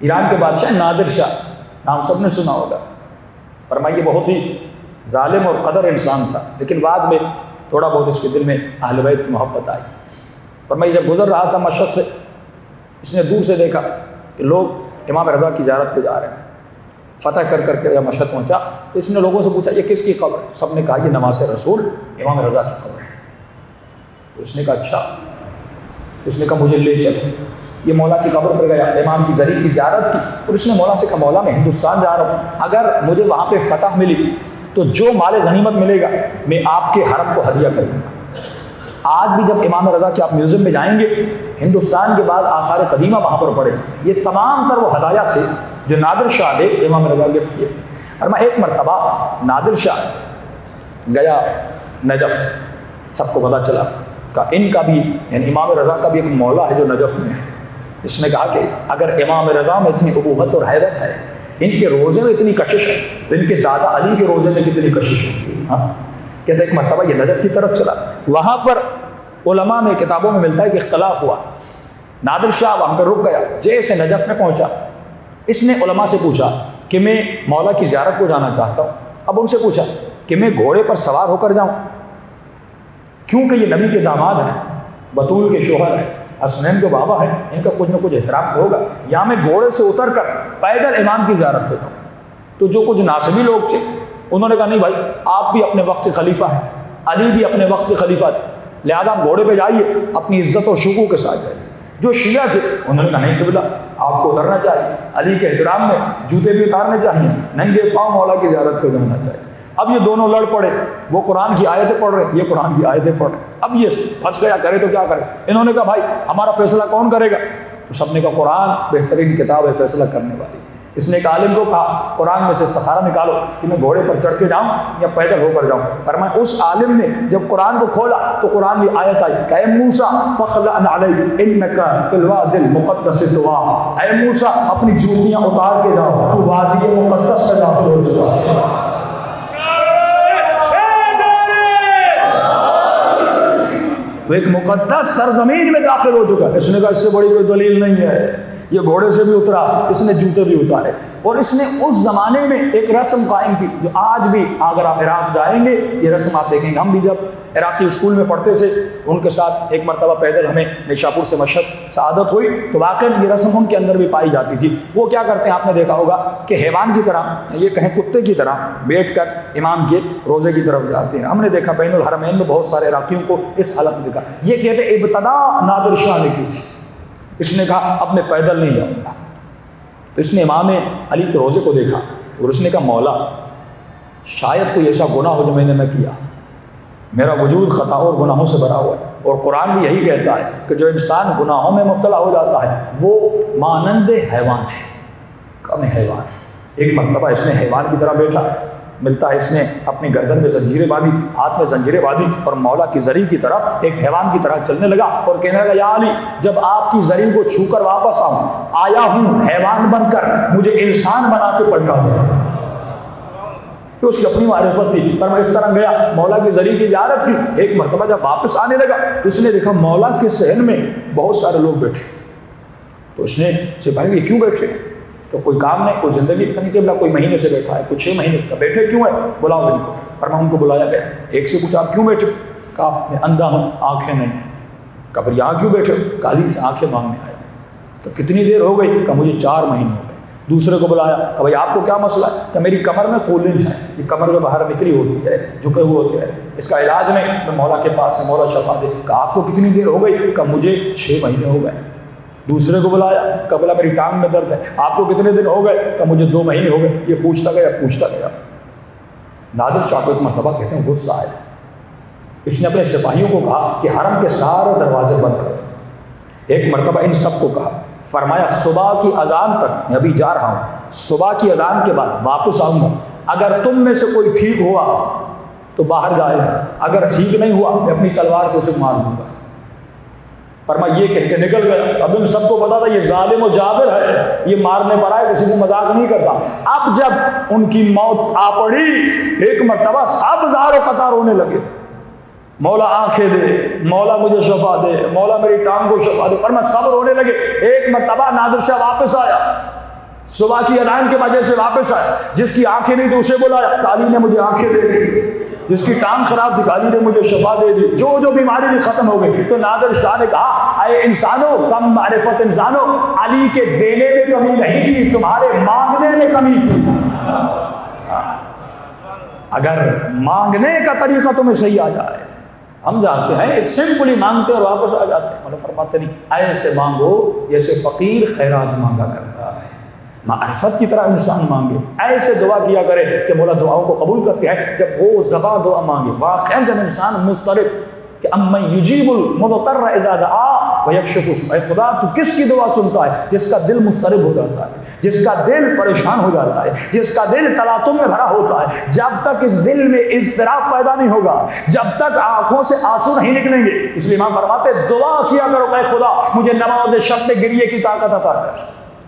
ایران کے بادشاہ نادر شاہ، نام سب نے سنا ہوگا۔ فرمائیے بہت ہی ظالم اور قدر انسان تھا، لیکن بعد میں تھوڑا بہت اس کے دل میں اہل بیت کی محبت آئی۔ فرمائیے جب گزر رہا تھا مشہد سے، اس نے دور سے دیکھا کہ لوگ امام رضا کی زیارت پہ جا رہے ہیں۔ فتح کر کر کے جب مشہد پہنچا تو اس نے لوگوں سے پوچھا یہ کس کی قبر ہے؟ سب نے کہا یہ نواز رسول امام رضا کی قبر ہے۔ تو اس نے کہا اچھا، اس نے کہا مجھے لے چلو۔ یہ مولا کی قبر پر گیا، امام کی زری کی زیارت کی، اور اس نے مولا سے کہا مولا میں ہندوستان جا رہا ہوں، اگر مجھے وہاں پہ فتح ملی تو جو مال غنیمت ملے گا میں آپ کے حرم کو ہدیہ کروں گا۔ آج بھی جب امام رضا کے آپ میوزیم میں جائیں گے، ہندوستان کے بعد آثار قدیمہ وہاں پر پڑے، یہ تمام تر وہ ہدایات تھے جو نادر شاہ نے امام رضا گفٹ کیے تھے۔ اور میں ایک مرتبہ نادر شاہ گیا نجف، سب کو پتہ چلا کہ ان کا بھی یعنی امام رضا کا بھی ایک مولا ہے جو نجف میں ہے۔ اس نے کہا کہ اگر امام رضا میں اتنی ابوت اور حیرت ہے، ان کے روزے میں اتنی کشش ہے، تو ان کے دادا علی کے روزے میں کتنی کشش ہے۔ ہاں کہتے ایک مرتبہ یہ نجف کی طرف چلا، وہاں پر علماء میں کتابوں میں ملتا ہے کہ اختلاف ہوا۔ نادر شاہ وہاں پر رک گیا، جیسے نجف میں پہنچا اس نے علماء سے پوچھا کہ میں مولا کی زیارت کو جانا چاہتا ہوں۔ اب ان سے پوچھا کہ میں گھوڑے پر سوار ہو کر جاؤں، کیونکہ یہ نبی کے داماد ہیں، بطول کے شوہر ہیں، حسنین کے بابا ہیں، ان کا کچھ نہ کچھ احترام ہوگا، یا میں گھوڑے سے اتر کر پیدل امام کی زیارت پہ جاؤں۔ تو جو کچھ ناصبی لوگ تھے انہوں نے کہا نہیں بھائی، آپ بھی اپنے وقت کے خلیفہ ہیں، علی بھی اپنے وقت کے خلیفہ تھے، لہذا آپ گھوڑے پہ جائیے، اپنی عزت و شکوہ کے ساتھ جائیے۔ جو شیعہ تھے انہوں نے کہا نہیں قبلہ، آپ کو اترنا چاہیے، علی کے احترام میں جوتے بھی اتارنے چاہیے، ننگے پاؤں مولا کی زیارت کو جانا چاہیے۔ اب یہ دونوں لڑ پڑے، وہ قرآن کی آیتیں پڑھ رہے، یہ قرآن کی آیتیں پڑھ رہے۔ اب یہ پھنس گیا، کرے تو کیا کرے؟ انہوں نے کہا بھائی ہمارا فیصلہ کون کرے گا؟ تو سب نے کہا قرآن بہترین کتاب ہے فیصلہ کرنے والی۔ اس نے ایک عالم کو کہا قرآن میں سے استخارہ نکالو کہ میں گھوڑے پر چڑھ کے جاؤں یا پیدل ہو کر جاؤں۔ فرمایا اس عالم نے جب قرآن کو کھولا تو قرآن کی آیت آئی کہ اے موسیٰ فخلع علیہ انک فی الوادی المقدس طویٰ، اے موسیٰ اپنی جوتیاں اتار کے جاؤ، تو وادی مقدس میں داخل ہو چکا ہے۔ تو ایک مقدس سرزمین میں داخل ہو چکا ہے۔ اس نے کہا اس سے بڑی کوئی دلیل نہیں ہے، یہ گھوڑے سے بھی اترا، اس نے جوتے بھی اتارے، اور اس نے اس زمانے میں ایک رسم قائم کی جو آج بھی اگر آپ عراق جائیں گے یہ رسم آپ دیکھیں گے۔ ہم بھی جب عراقی اسکول میں پڑھتے تھے ان کے ساتھ ایک مرتبہ پیدل ہمیں نیشاپور سے مشہد سعادت ہوئی تو واقعی یہ رسم ان کے اندر بھی پائی جاتی تھی۔ وہ کیا کرتے ہیں آپ نے دیکھا ہوگا کہ حیوان کی طرح، یہ کہیں کتے کی طرح بیٹھ کر امام کے روزے کی طرف جاتے ہیں۔ ہم نے دیکھا بین الحرمین میں بہت سارے عراقیوں کو اس حالت میں دیکھا۔ یہ کہتے ہیں ابتدا نادر شاہ نے کی تھی، اس نے کہا اب میں پیدل نہیں جاؤں گا۔ تو اس نے امام علی کے روزے کو دیکھا اور اس نے کہا مولا شاید کوئی ایسا گناہ ہو جو میں نے نہ کیا، میرا وجود خطا اور گناہوں سے بھرا ہوا ہے، اور قرآن بھی یہی کہتا ہے کہ جو انسان گناہوں میں مبتلا ہو جاتا ہے وہ مانند حیوان ہے، کم حیوان ہے۔ ایک مرتبہ اس نے حیوان کی طرح بیٹھا، ملتا ہے اس نے اپنی گردن میں زنجیریں باندھی، ہاتھ میں زنجیریں باندھی، اور مولا کی زری کی طرف ایک حیوان کی طرح چلنے لگا اور کہنے لگا یا علی جب آپ کی زری کو چھو کر واپس آؤں آیا ہوں حیوان بن کر، مجھے انسان بنا کے پلٹا دو۔ تو اس کی اپنی معرفت تھی، پر میں اس طرح گیا مولا کی زری کی زیارت کی۔ ایک مرتبہ جب واپس آنے لگا تو اس نے دیکھا مولا کے صحن میں بہت سارے لوگ بیٹھے، تو اس نے سپاہی یہ کیوں بیٹھے؟ تو کوئی کام نہیں، کوئی زندگی کا نہیں، قبلہ کوئی مہینے سے بیٹھا ہے، کوئی 6 مہینے کا، بیٹھے کیوں ہے؟ بلاؤ ان کو۔ فرمایا ان کو بلایا گیا، ایک سے پوچھا آپ کیوں بیٹھے؟ کہا میں اندھا ہوں، آنکھیں نہیں۔ کہا پھر یہاں کیوں بیٹھے؟ کالی سے آنکھیں مانگنے آئے۔ تو کتنی دیر ہو گئی؟ کہا مجھے 4 مہینے ہو گئے۔ دوسرے کو بلایا، کہا بھائی آپ کو کیا مسئلہ ہے؟ کہ میری کمر میں کولنج ہے، یہ کمر میں باہر نکلی ہوتی ہے، جھکے ہوئے ہوتے ہیں، اس کا علاج نہیں، میں مولا کے پاس سے مولا شفا دے۔ کہا آپ کو کتنی دیر ہو گئی؟ کہا مجھے 6 مہینے ہو گئے۔ دوسرے کو بلایا، کہا بولا میری ٹانگ میں درد ہے، آپ کو کتنے دن ہو گئے؟ کہا مجھے 2 مہینے ہو گئے۔ یہ پوچھتا گیا۔ نادر شاہ کو ایک مرتبہ کہتے ہیں غصہ آیا، اس نے اپنے سپاہیوں کو کہا کہ حرم کے سارے دروازے بند کر دو۔ ایک مرتبہ ان سب کو کہا، فرمایا صبح کی اذان تک میں ابھی جا رہا ہوں، صبح کی اذان کے بعد واپس آؤں گا، اگر تم میں سے کوئی ٹھیک ہوا تو باہر جائے گا، اگر ٹھیک نہیں ہوا میں اپنی تلوار سے اسے مار دوں گا۔ فرمایا یہ کہہ کے نکل گیا۔ اب ان سب کو پتا تھا یہ ظالم و جابر ہے، یہ مارنے پر آئے، کسی کو مذاق نہیں کرتا۔ اب جب ان کی موت آ پڑی ایک مرتبہ سب زار و قطار ہونے لگے، مولا آنکھیں دے، مولا مجھے شفا دے، مولا میری ٹانگ کو شفا دے۔ اور میں صبر ہونے لگے۔ ایک مرتبہ نادر شاہ واپس آیا، صبح کی اذان کے وجہ سے واپس آیا۔ جس کی آنکھیں نہیں تھی اسے بلایا، قالی نے مجھے آنکھیں دے دی۔ جس کی ٹانگ خراب تھی قالی نے مجھے شفا دے دی، جو بیماری بھی ختم ہو گئی۔ تو نادر شاہ نے کہا اے انسانوں، کم معرفت انسانوں، علی کے دینے میں کمی نہیں تھی، تمہارے مانگنے میں کمی تھی۔ اگر مانگنے کا طریقہ تمہیں صحیح آ جائے، ہم جانتے ہیں ایک سمپلی مانگتے اور واپس آ جاتے ہیں، مطلب فرماتے نہیں ایسے مانگو جیسے فقیر خیرات مانگا کرتا ہے، معرفت کی طرح انسان مانگے، ایسے دعا کیا کرے کہ مولا دعاؤں کو قبول کرتے ہیں جب وہ زباں دعا مانگے۔ واقعا جب انسان مضطرب کہ امن یجیب المضطر اذا دعا ویکشف السوء، اے خدا تو کس کی دعا سنتا ہے؟ جس کا دل مضطرب ہو جاتا ہے، جس کا دل پریشان ہو جاتا ہے، جس کا دل تلاطم میں بھرا ہوتا ہے۔ جب تک اس دل میں اضطراب پیدا نہیں ہوگا، جب تک آنکھوں سے آنسو نہیں نکلیں گے، اس لیے امام فرماتے دعا کیا کرو کہ اے خدا مجھے نماز شب میں گریے کی طاقت عطا کر۔